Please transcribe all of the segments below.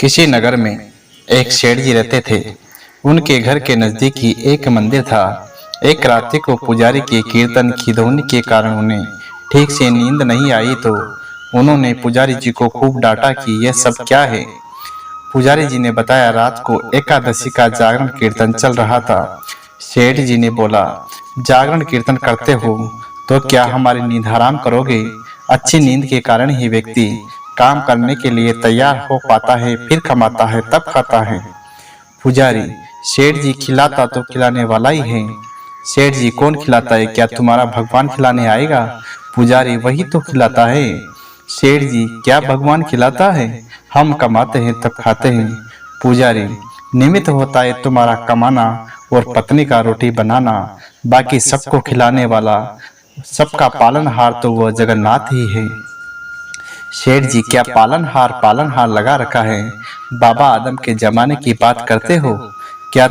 किसी नगर में एक सेठ जी रहते थे। उनके घर के नजदीक ही एक मंदिर था। एक रात्रि को पुजारी के कीर्तन की ध्वनि के कारण उन्हें ठीक से नींद नहीं आई तो उन्होंने पुजारी जी को खूब डांटा कि यह सब क्या है। पुजारी जी ने बताया, रात को एकादशी का जागरण कीर्तन चल रहा था। सेठ जी ने बोला, जागरण कीर्तन करते हो तो क्या हमारी नींद हराम करोगे? अच्छी नींद के कारण ही व्यक्ति काम करने के लिए तैयार हो पाता है, फिर कमाता है, तब खाता है। पुजारी, सेठ जी खिलाता तो खिलाने वाला ही है। सेठ जी, कौन खिलाता है? क्या तुम्हारा भगवान खिलाने आएगा? पुजारी, वही तो खिलाता है। सेठ जी, क्या भगवान खिलाता है? हम कमाते हैं तब खाते हैं। पुजारी, निमित्त होता है तुम्हारा कमाना और पत्नी का रोटी बनाना, बाकी सबको खिलाने वाला, सबका पालनहार तो वह जगन्नाथ ही है। सेठ जी, क्या पालनहार लगा रखा है? बाबा आदम के जमाने की बात करते हो? क्या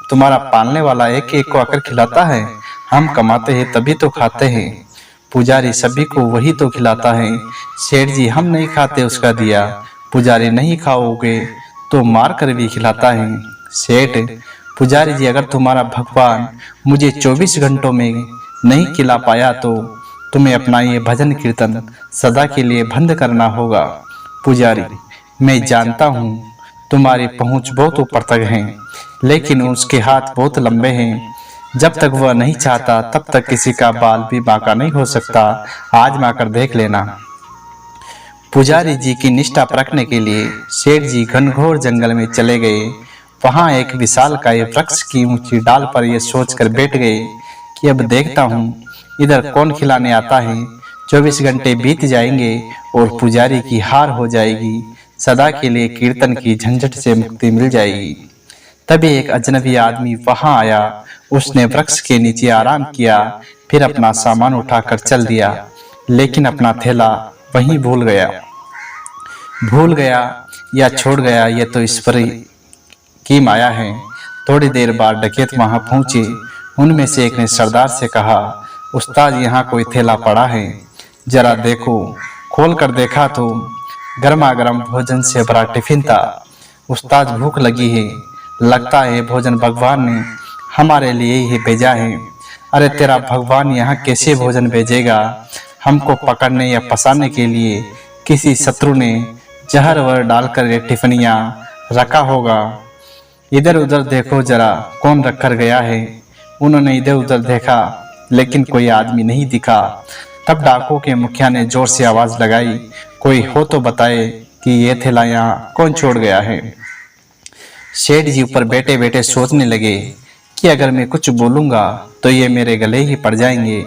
तुम्हारा पालने वाला एक एक को आकर खिलाता है? हम कमाते हैं तभी तो खाते हैं। पुजारी, सभी को वही तो खिलाता है। सेठ जी, हम नहीं खाते उसका दिया। पुजारी, नहीं खाओगे तो मार कर भी खिलाता है। सेठ, पुजारी जी, अगर तुम्हारा भगवान मुझे 24 घंटों में नहीं खिला पाया तो तुम्हें अपना ये भजन कीर्तन सदा के लिए बंद करना होगा। पुजारी, मैं जानता हूँ तुम्हारी पहुँच बहुत ऊपर तक है, लेकिन उसके हाथ बहुत लंबे हैं। जब तक वह नहीं चाहता तब तक किसी का बाल भी बांका नहीं हो सकता। आजमा कर देख लेना। पुजारी जी की निष्ठा परखने के लिए सेठ जी घनघोर जंगल में चले गए। वहां एक विशालकाय वृक्ष की ऊंची डाल पर ये सोचकर बैठ गए कि अब देखता हूँ इधर कौन खिलाने आता है। 24 घंटे बीत जाएंगे और पुजारी की हार हो जाएगी। सदा के लिए कीर्तन की झंझट से मुक्ति मिल जाएगी। तभी एक अजनबी आदमी वहां आया। उसने वृक्ष के नीचे आराम किया, फिर अपना सामान उठाकर चल दिया, लेकिन अपना थैला वहीं भूल गया या छोड़ गया, ये तो ईश्वर की माया है। थोड़ी देर बाद डकैत वहां पहुंचे। उनमें से एक ने सरदार से कहा, उस्ताद, यहाँ कोई थैला पड़ा है, जरा देखो। खोल कर देखा तो गर्मा गर्म भोजन से भरा टिफिन था। उस्ताद, भूख लगी है, लगता है भोजन भगवान ने हमारे लिए ही भेजा है। अरे तेरा भगवान यहाँ कैसे भोजन भेजेगा? हमको पकड़ने या फंसाने के लिए किसी शत्रु ने जहर वर डालकर ये टिफिनियाँ रखा होगा। इधर उधर देखो जरा, कौन रख कर गया है। उन्होंने इधर उधर देखा, लेकिन कोई आदमी नहीं दिखा। तब डाकुओं के मुखिया ने जोर से आवाज लगाई, कोई हो तो बताए कि ये थैला यहाँ कौन छोड़ गया है। सेठ जी ऊपर बैठे बैठे सोचने लगे कि अगर मैं कुछ बोलूंगा तो ये मेरे गले ही पड़ जाएंगे।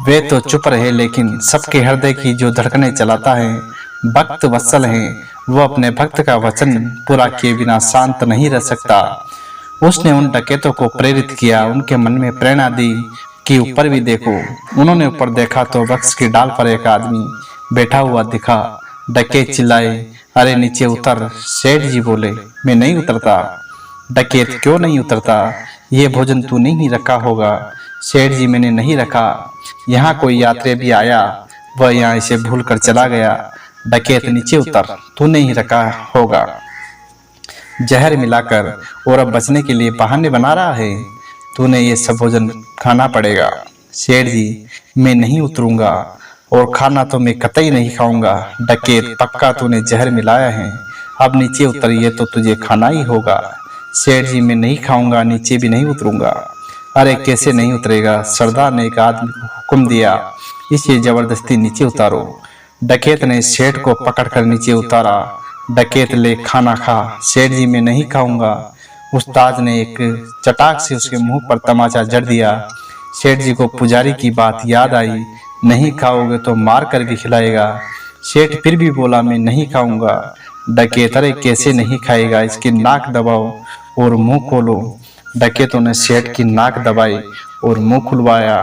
वे तो चुप रहे, लेकिन सबके हृदय की जो धड़कनें चलाता है भक्त वत्सल है, वो अपने भक्त का वचन पूरा किए बिना शांत नहीं रह सकता। उसने उन डकैतों को प्रेरित किया, उनके मन में प्रेरणा दी कि ऊपर भी देखो। उन्होंने ऊपर देखा तो वृक्ष की डाल पर एक आदमी बैठा हुआ दिखा। डकैत चिल्लाए, अरे नीचे उतर। सेठ जी बोले, मैं नहीं उतरता। डकैत, क्यों नहीं उतरता? ये भोजन तू नहीं रखा होगा। सेठ जी, मैंने नहीं रखा, यहाँ कोई यात्री भी आया, वह यहाँ इसे भूल कर चला गया। डकैत, नीचे उतर, तू नहीं रखा होगा। जहर मिलाकर और अब बचने के लिए बहाने बना रहा है। तूने ये सब भोजन खाना पड़ेगा। सेठ जी, मैं नहीं उतरूंगा और खाना तो मैं कतई नहीं खाऊंगा। डकैत, पक्का तूने जहर मिलाया है, अब नीचे उतर, ये तो तुझे खाना ही होगा। सेठ जी, मैं नहीं खाऊंगा, नीचे भी नहीं उतरूंगा। अरे कैसे नहीं उतरेगा? सरदार ने एक आदमी को हुक्म दिया, इसे जबरदस्ती नीचे उतारो। डकैत ने सेठ को पकड़कर नीचे उतारा। डकैत, ले खाना खा। सेठ जी, मैं नहीं खाऊंगा। उस्ताद ने एक चटाक से उसके मुंह पर तमाचा जड़ दिया। सेठ जी को पुजारी की बात याद आई, नहीं खाओगे तो मार कर भी खिलाएगा। सेठ फिर भी बोला, मैं नहीं खाऊंगा। डकैत, अरे कैसे नहीं खाएगा? इसकी नाक दबाओ और मुंह खोलो। डकैतों ने सेठ की नाक दबाई और मुंह खुलवाया,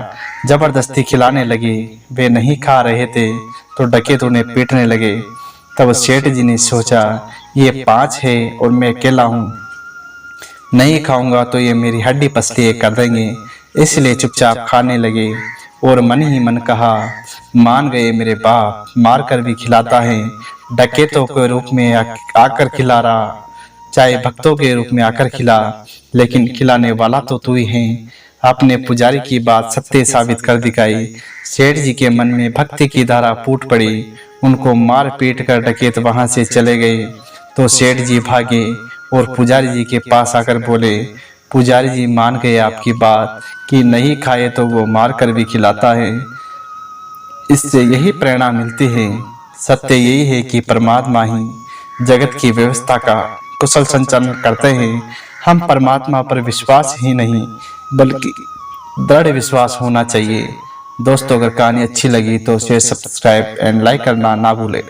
जबरदस्ती खिलाने लगे। वे नहीं खा रहे थे तो डकैतों ने पीटने लगे। तब सेठ जी ने सोचा, ये 5 है और मैं अकेला हूँ, नहीं खाऊंगा तो ये मेरी हड्डी पसली कर देंगे, इसलिए चुपचाप खाने लगे और मन ही मन कहा, मान गए मेरे बाप, मार कर भी खिलाता है। डकैतों के रूप में आकर खिला रहा, चाहे भक्तों के रूप में आकर खिला, लेकिन खिलाने वाला तो तू ही है। आपने पुजारी की बात सत्य साबित कर दिखाई। सेठ जी के मन में भक्ति की धारा फूट पड़ी। उनको मार पीट कर डकैत वहां से चले गए तो सेठ जी भागे और पुजारी जी के पास आकर बोले, पुजारी जी मान गए आपकी बात कि नहीं खाए तो वो मार कर भी खिलाता है। इससे यही प्रेरणा मिलती है। सत्य यही है कि परमात्मा ही जगत की व्यवस्था का कुशल संचालन करते हैं। हम परमात्मा पर विश्वास ही नहीं बल्कि दृढ़ विश्वास होना चाहिए। दोस्तों, अगर कहानी अच्छी लगी तो शेयर, सब्सक्राइब एंड लाइक करना ना भूलें।